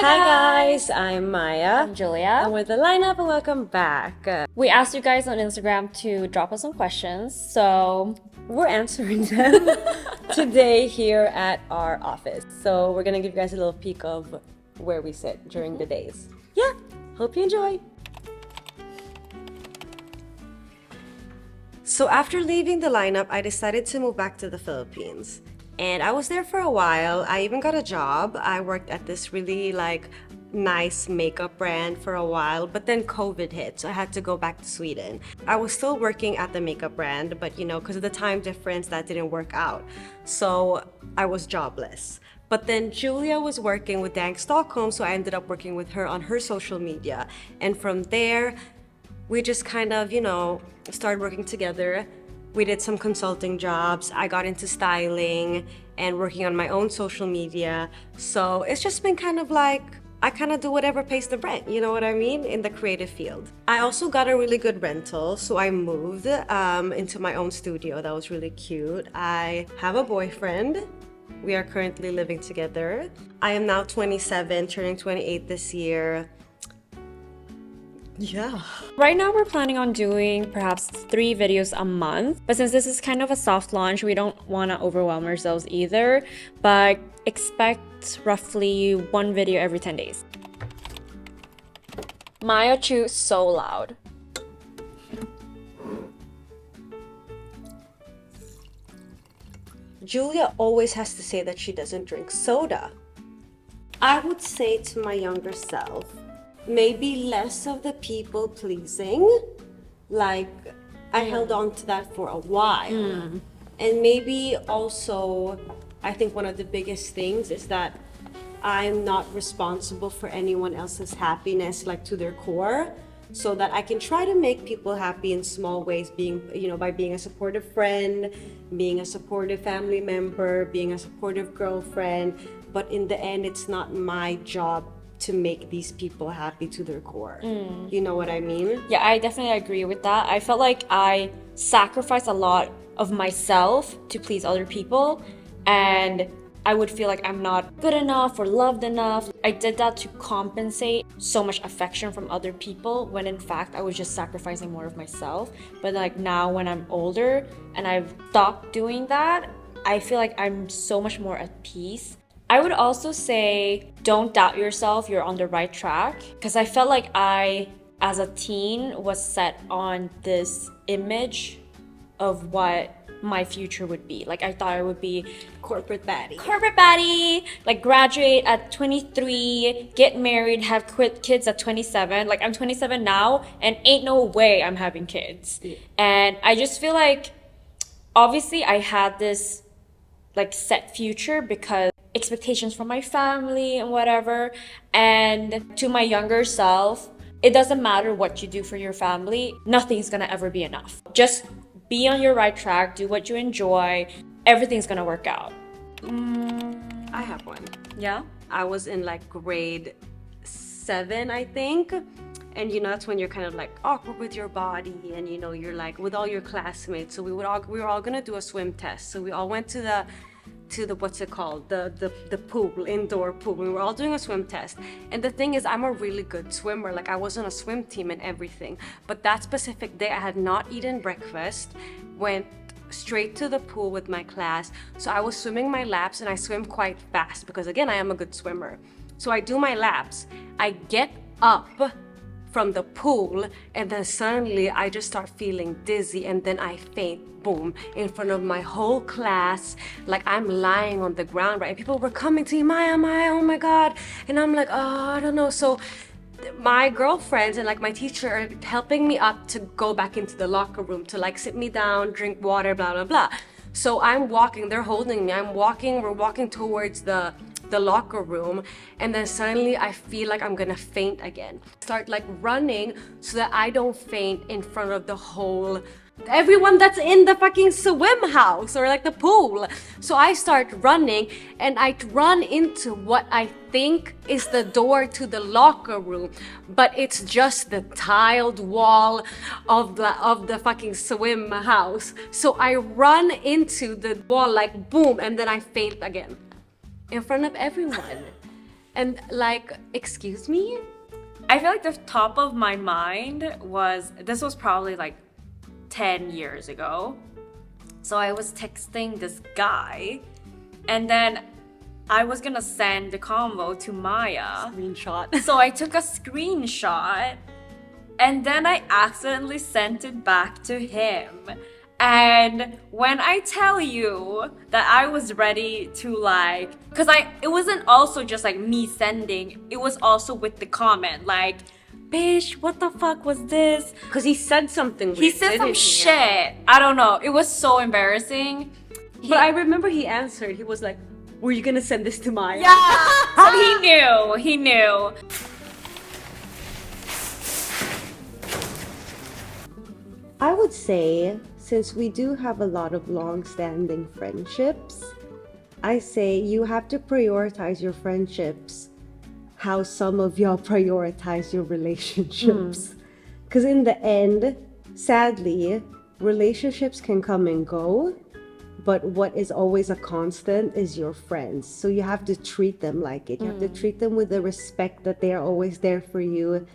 Hi guys, I'm Maya. I'm Julia. And we're the lineup and welcome back. We asked you guys on Instagram to drop us some questions, so we're answering them today here at our office. So we're gonna give you guys a little peek of where we sit during the days. Yeah, hope you enjoy. So after leaving the lineup, I decided to move back to the Philippines. And I was there for a while. I even got a job. I worked at this really nice makeup brand for a while, but then COVID hit, so I had to go back to Sweden. I was still working at the makeup brand, but because of the time difference, that didn't work out. So I was jobless. But then Julia was working with Dank Stockholm, so I ended up working with her on her social media. And from there, we just kind of, started working together. We did some consulting jobs. I got into styling and working on my own social media. So it's just been kind of like, I kind of do whatever pays the rent, you know what I mean, in the creative field. I also got a really good rental, so I moved into my own studio. That was really cute. I have a boyfriend. We are currently living together. I am now 27, turning 28 this year. Yeah. Right now we're planning on doing perhaps 3 videos a month, but since this is kind of a soft launch, we don't want to overwhelm ourselves either, but expect roughly 1 video every 10 days. Maya chews so loud. Julia always has to say that she doesn't drink soda. I would say to my younger self, maybe less of the people pleasing. I held on to that for a while. And maybe also, I think one of the biggest things is that I'm not responsible for anyone else's happiness, to their core, so that I can try to make people happy in small ways, by being a supportive friend, being a supportive family member, being a supportive girlfriend. But in the end, it's not my job to make these people happy to their core. You know what I mean? Yeah, I definitely agree with that. I felt like I sacrificed a lot of myself to please other people, and I would feel like I'm not good enough or loved enough. I did that to compensate so much affection from other people, when in fact I was just sacrificing more of myself. But now when I'm older and I've stopped doing that, I feel like I'm so much more at peace. I would also say, don't doubt yourself, you're on the right track. Because I felt like I, as a teen, was set on this image of what my future would be. I thought I would be corporate baddie, graduate at 23, get married, have kids at 27. I'm 27 now, and ain't no way I'm having kids. Yeah. And I just feel like, obviously I had this set future because expectations from my family and whatever. And to my younger self, it doesn't matter what you do for your family, nothing's gonna ever be enough. Just be on your right track, do what you enjoy, everything's gonna work out. I have one. Yeah? I was in grade 7, I think. And that's when you're kind of awkward with your body, and you're with all your classmates. So we were all gonna do a swim test. So we all went to the what's it called, the pool, indoor pool. We were all doing a swim test, and the thing is, I'm a really good swimmer. I was on a swim team and everything, but that specific day I had not eaten breakfast, went straight to the pool with my class. So I was swimming my laps, and I swim quite fast because, again, I am a good swimmer. So I do my laps, I get up from the pool, and then suddenly I just start feeling dizzy, and then I faint, boom, in front of my whole class. I'm lying on the ground, right? And people were coming to me, Maya, oh my God. And I'm oh, I don't know. So my girlfriends and my teacher are helping me up to go back into the locker room to sit me down, drink water, blah, blah, blah. So I'm walking, they're holding me, we're walking towards the locker room, and then suddenly I feel like I'm gonna faint again. Start running so that I don't faint in front of everyone that's in the fucking swim house or the pool. So I start running, and I run into what I think is the door to the locker room, but it's just the tiled wall of the fucking swim house. So I run into the wall boom, and then I faint again in front of everyone. And like, excuse me? I feel like the top of my mind was, this was probably like 10 years ago. So I was texting this guy, and then I was gonna send the convo to Maya. Screenshot. So I took a screenshot, and then I accidentally sent it back to him. And when I tell you that I was ready to like, cause it wasn't also just like me sending, it was also with the comment like, bitch, what the fuck was this? Because he said something weird, He said some shit. I don't know. It was so embarrassing. But I remember he answered. He was like, were you gonna send this to Maya? Yeah. So he knew. He knew. I would say, since we do have a lot of long-standing friendships, I say you have to prioritize your friendships how some of y'all prioritize your relationships. Because in the end, sadly, relationships can come and go, but what is always a constant is your friends. So you have to treat them like it. You have to treat them with the respect that they are always there for you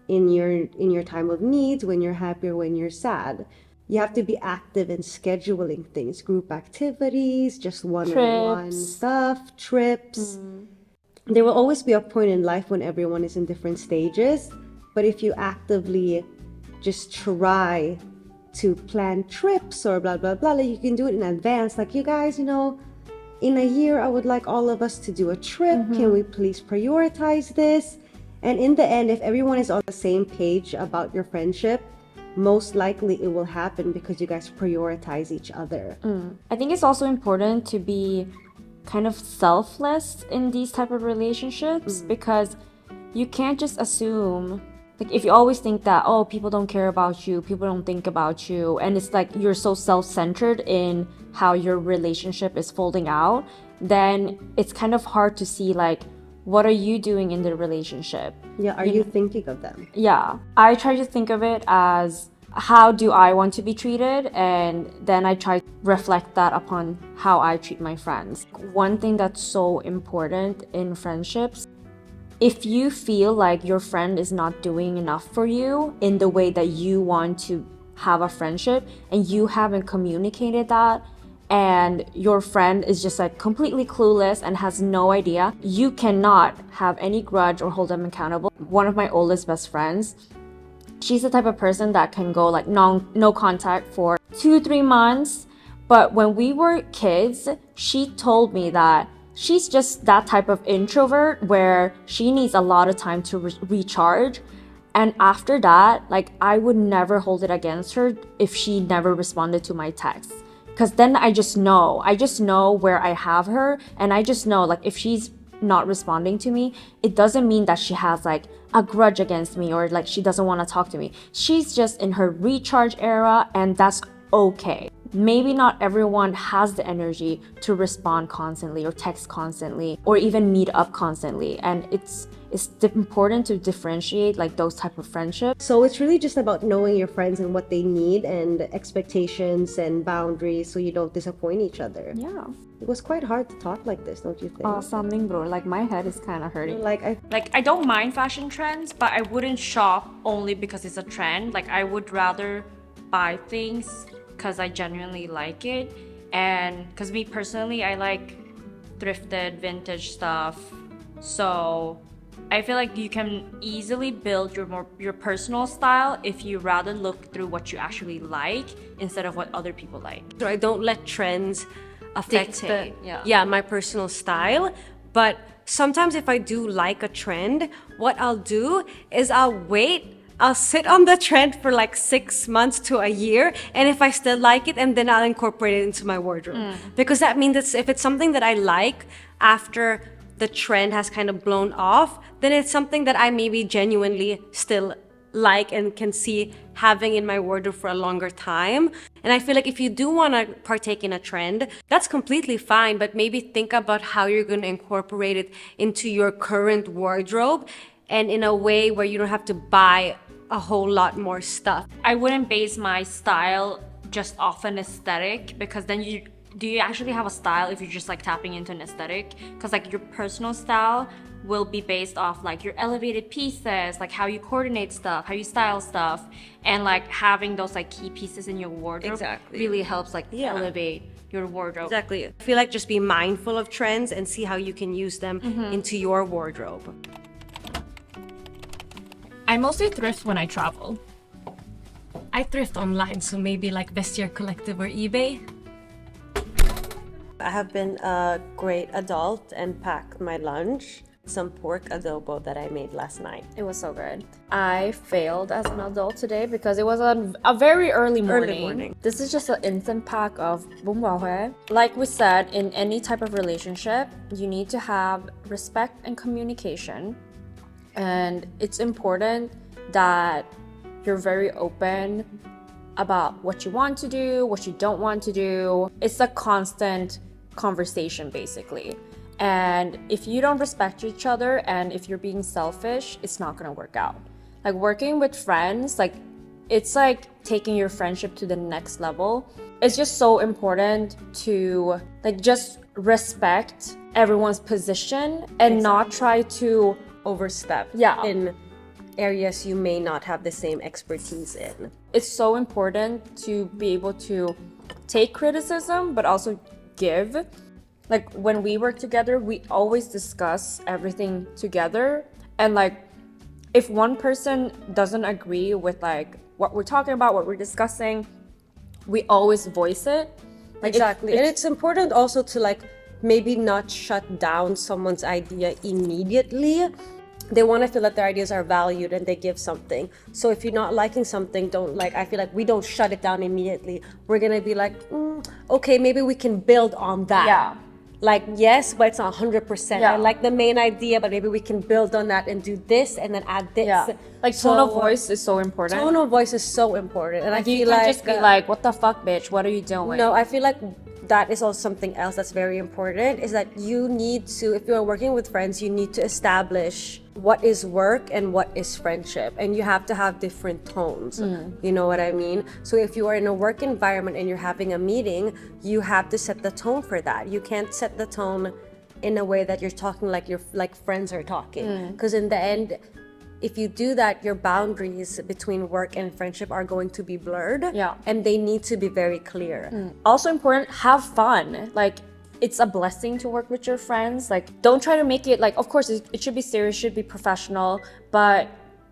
in your time of need, when you're happy or when you're sad. You have to be active in scheduling things, group activities, just one-on-one stuff, trips. There will always be a point in life when everyone is in different stages, but if you actively just try to plan trips or blah blah blah, like you can do it in advance. Like, you guys, in a year I would like all of us to do a trip. Can we please prioritize this? And in the end, if everyone is on the same page about your friendship, most likely it will happen because you guys prioritize each other. I think it's also important to be kind of selfless in these type of relationships, because you can't just assume, like, if you always think that, oh, people don't care about you, people don't think about you, and it's like you're so self-centered in how your relationship is folding out, then it's kind of hard to see, like, what are you doing in the relationship? Yeah, are you thinking of them? Yeah, I try to think of it as, how do I want to be treated? And then I try to reflect that upon how I treat my friends. One thing that's so important in friendships, if you feel like your friend is not doing enough for you in the way that you want to have a friendship, and you haven't communicated that, and your friend is just like completely clueless and has no idea, you cannot have any grudge or hold them accountable. One of my oldest best friends, she's the type of person that can go like no contact for 2-3 months. But when we were kids, she told me that she's just that type of introvert where she needs a lot of time to recharge. And after that, like, I would never hold it against her if she never responded to my texts. Because then I just know where I have her. And I just know, like, if she's not responding to me, it doesn't mean that she has like a grudge against me or like she doesn't want to talk to me. She's just in her recharge era, and that's okay. Maybe not everyone has the energy to respond constantly or text constantly or even meet up constantly, and it's important to differentiate like those type of friendships. So it's really just about knowing your friends and what they need and expectations and boundaries, so you don't disappoint each other. Yeah. It was quite hard to talk like this, don't you think? Something, bro. Like, my head is kind of hurting. Like I don't mind fashion trends, but I wouldn't shop only because it's a trend. Like, I would rather buy things because I genuinely like it, and because me personally, I like thrifted vintage stuff. So I feel like you can easily build your personal style if you rather look through what you actually like instead of what other people like. So I don't let trends affect Dictate, my personal style. But sometimes if I do like a trend, what I'll do is I'll sit on the trend for like 6 months to a year, and if I still like it, and then I'll incorporate it into my wardrobe. Because that means that if it's something that I like after the trend has kind of blown off, then it's something that I maybe genuinely still like and can see having in my wardrobe for a longer time. And I feel like if you do want to partake in a trend, that's completely fine, but maybe think about how you're going to incorporate it into your current wardrobe, and in a way where you don't have to buy a whole lot more stuff. I wouldn't base my style just off an aesthetic, because then do you actually have a style if you're just like tapping into an aesthetic? Because like your personal style will be based off like your elevated pieces, like how you coordinate stuff, how you style stuff, and like having those like key pieces in your wardrobe Exactly. really helps like elevate your wardrobe. Exactly. I feel like just be mindful of trends and see how you can use them into your wardrobe. I mostly thrift when I travel. I thrift online, so maybe like Vestiaire Collective or eBay. I have been a great adult and packed my lunch. Some pork adobo that I made last night. It was so good. I failed as an adult today because it was a very early morning. This is just an instant pack of bún bò Huế. Like we said, in any type of relationship, you need to have respect and communication. And it's important that you're very open about what you want to do, what you don't want to do. It's a constant conversation, basically. And if you don't respect each other and if you're being selfish, it's not gonna work out. Like working with friends, like it's like taking your friendship to the next level. It's just so important to like just respect everyone's position and not try to overstep in areas you may not have the same expertise in. It's so important to be able to take criticism but also give. Like when we work together, we always discuss everything together, and like if one person doesn't agree with like what we're talking about, what we're discussing, we always voice it. Like exactly. And it's important also to like maybe not shut down someone's idea immediately. They want to feel that their ideas are valued and they give something. So if you're not liking something, I feel like we don't shut it down immediately. We're gonna be like, okay, maybe we can build on that. Yeah. Like, yes, but it's not 100%. Yeah. I like the main idea, but maybe we can build on that and do this and then add this. Yeah. Like tone of voice is so important. Tone of voice is so important. And like I you feel can't like just be like, what the fuck, bitch? What are you doing? No, I feel like that is also something else that's very important, is that you need to, if you're working with friends, you need to establish what is work and what is friendship, and you have to have different tones. You know what I mean? So if you are in a work environment and you're having a meeting, you have to set the tone for that. You can't set the tone in a way that you're talking like friends are talking, because in the end, if you do that, your boundaries between work and friendship are going to be blurred. Yeah. And they need to be very clear. Also important, have fun. Like it's a blessing to work with your friends. Like don't try to make it like, of course it should be serious, should be professional, but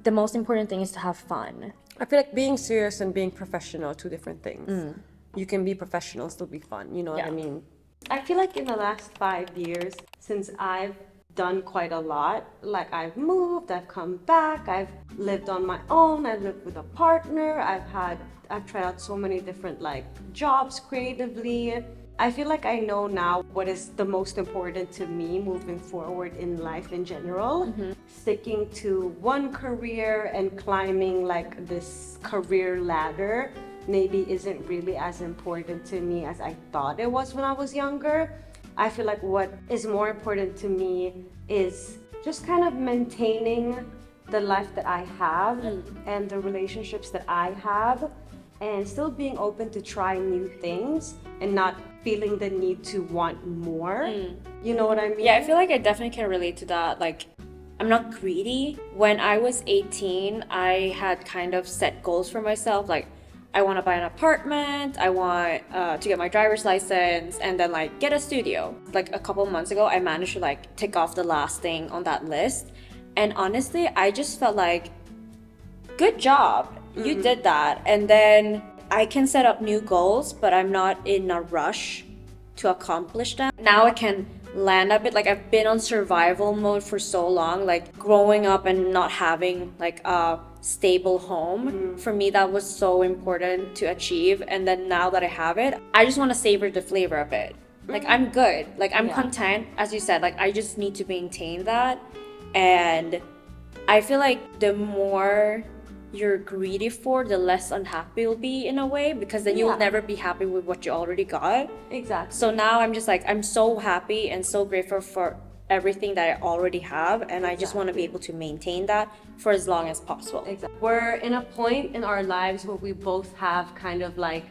the most important thing is to have fun. I feel like being serious and being professional are two different things. You can be professional, still be fun. You know what I mean? I feel like in the last 5 years, since I've done quite a lot, like I've moved, I've come back, I've lived on my own, I've lived with a partner, I've tried out so many different like jobs creatively. I feel like I know now what is the most important to me moving forward in life in general. Sticking to one career and climbing like this career ladder maybe isn't really as important to me as I thought it was when I was younger. I feel like what is more important to me is just kind of maintaining the life that I have and the relationships that I have, and still being open to try new things and not feeling the need to want more. You know what I mean? Yeah, I feel like I definitely can relate to that. Like I'm not greedy. When I was 18, I had kind of set goals for myself, like I want to buy an apartment, I want to get my driver's license, and then like get a studio. Like a couple months ago, I managed to like tick off the last thing on that list. And honestly, I just felt like, good job, you did that. And then I can set up new goals, but I'm not in a rush to accomplish them. Now I can land a bit, like I've been on survival mode for so long, like growing up and not having like a stable home. For me, that was so important to achieve. And then now that I have it, I just want to savor the flavor of it. Like I'm good, like I'm content, as you said, like I just need to maintain that. And I feel like the more you're greedy for, the less unhappy you'll be in a way, because then you'll never be happy with what you already got. Exactly. So now I'm just like, I'm so happy and so grateful for everything that I already have, and I just want to be able to maintain that for as long as possible. Exactly. We're in a point in our lives where we both have kind of like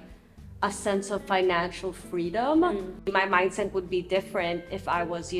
a sense of financial freedom. My mindset would be different if I was,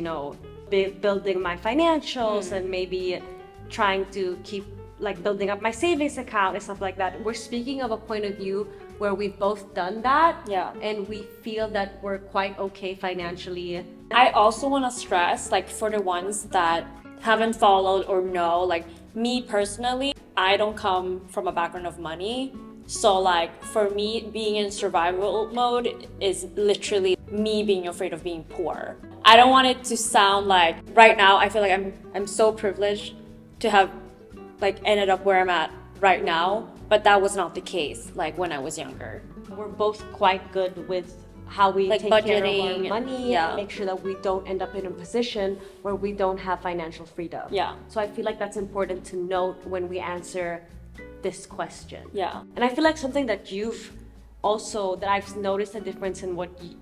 building my financials and maybe trying to keep like building up my savings account and stuff like that. We're speaking of a point of view where we've both done that, and we feel that we're quite okay financially. I also want to stress, like, for the ones that haven't followed or know, like, me personally, I don't come from a background of money. So, like, for me, being in survival mode is literally me being afraid of being poor. I don't want it to sound like, right now, I feel like I'm so privileged to have, like, ended up where I'm at right now, but that was not the case, like, when I was younger. We're both quite good with how we Like take care of budgeting, our money yeah. and make sure that we don't end up in a position where we don't have financial freedom. Yeah. So I feel like that's important to note when we answer this question. Yeah. And I feel like something that you've also, that I've noticed a difference in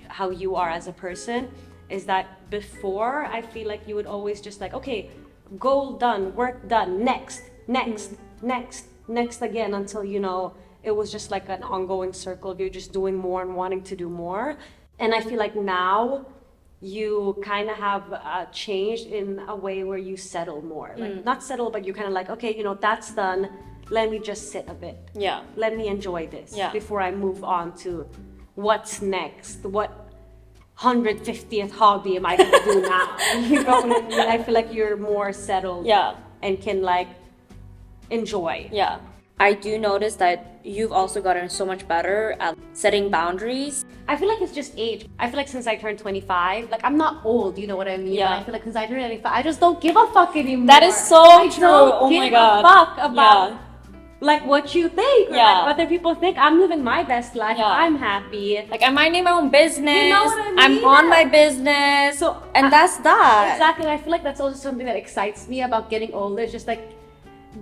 how you are as a person, is that before I feel like you would always just like, okay, goal done, work done, next again, until, you know, it was just like an ongoing circle of you just doing more and wanting to do more. And I feel like now you kind of have changed in a way where you settle more. Like, not settle, but you kind of like, okay, you know, that's done. Let me just sit a bit. Yeah. Let me enjoy this before I move on to what's next. What 150th hobby am I going to do now? You know what I mean? I feel like you're more settled and can like enjoy. Yeah. I do notice that you've also gotten so much better at setting boundaries. I feel like it's just age. I feel like since I turned 25, like I'm not old, you know what I mean? Yeah. But I feel like since I turned 25, I just don't give a fuck anymore. That is so true. Oh my God. I don't give a fuck about like what you think or like what other people think. I'm living my best life. I'm happy. Like, I'm minding my own business. You know what I mean? I'm on my business. So, and that's that. Exactly. I feel like that's also something that excites me about getting older. It's just like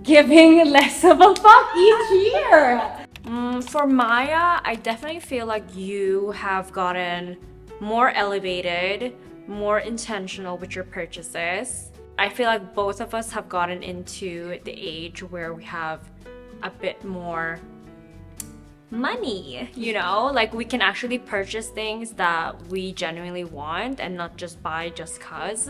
giving less of a fuck each year. For Maya, I definitely feel like you have gotten more elevated, more intentional with your purchases. I feel like both of us have gotten into the age where we have a bit more money, you know, like we can actually purchase things that we genuinely want and not just buy just cause.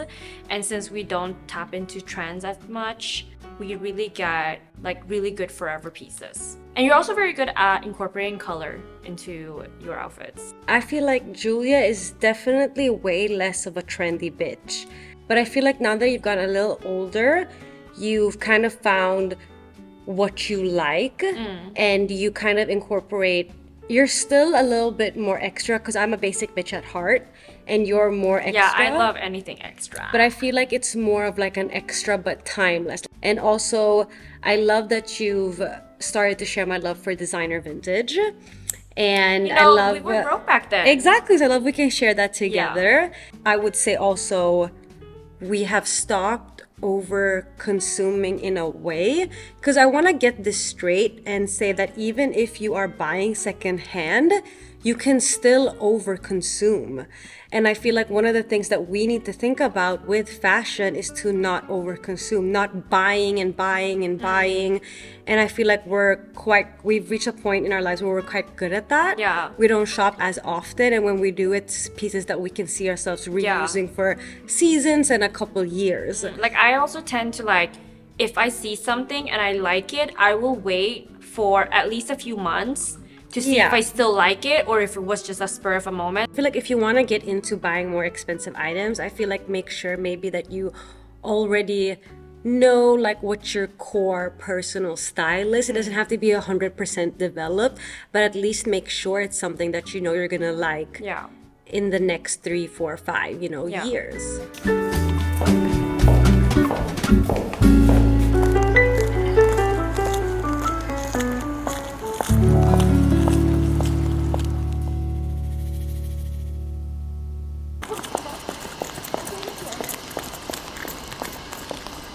And since we don't tap into trends as much, we really get like really good forever pieces. And you're also very good at incorporating color into your outfits. I feel like Julia is definitely way less of a trendy bitch. But I feel like now that you've gotten a little older, you've kind of found what you like and you kind of incorporate. You're still a little bit more extra because I'm a basic bitch at heart and you're more extra. Yeah, I love anything extra. But I feel like it's more of like an extra but timeless. And also, I love that you've started to share my love for designer vintage. And you know, I love we were broke back then. Exactly, so I love we can share that together. I would say also we have stopped over consuming in a way, because I want to get this straight and say that even if you are buying secondhand, you can still over consume. And I feel like one of the things that we need to think about with fashion is to not over consume, not buying and buying and buying. And I feel like we've reached a point in our lives where we're quite good at that. Yeah. We don't shop as often, and when we do, it's pieces that we can see ourselves reusing for seasons and a couple years. Like, I also tend to, like, if I see something and I like it, I will wait for at least a few months to see if I still like it or if it was just a spur of a moment. I feel like if you want to get into buying more expensive items, I feel like make sure maybe that you already know like what your core personal style is. It doesn't have to be 100% developed, but at least make sure it's something that you know you're gonna like in the next 3, 4, 5, years.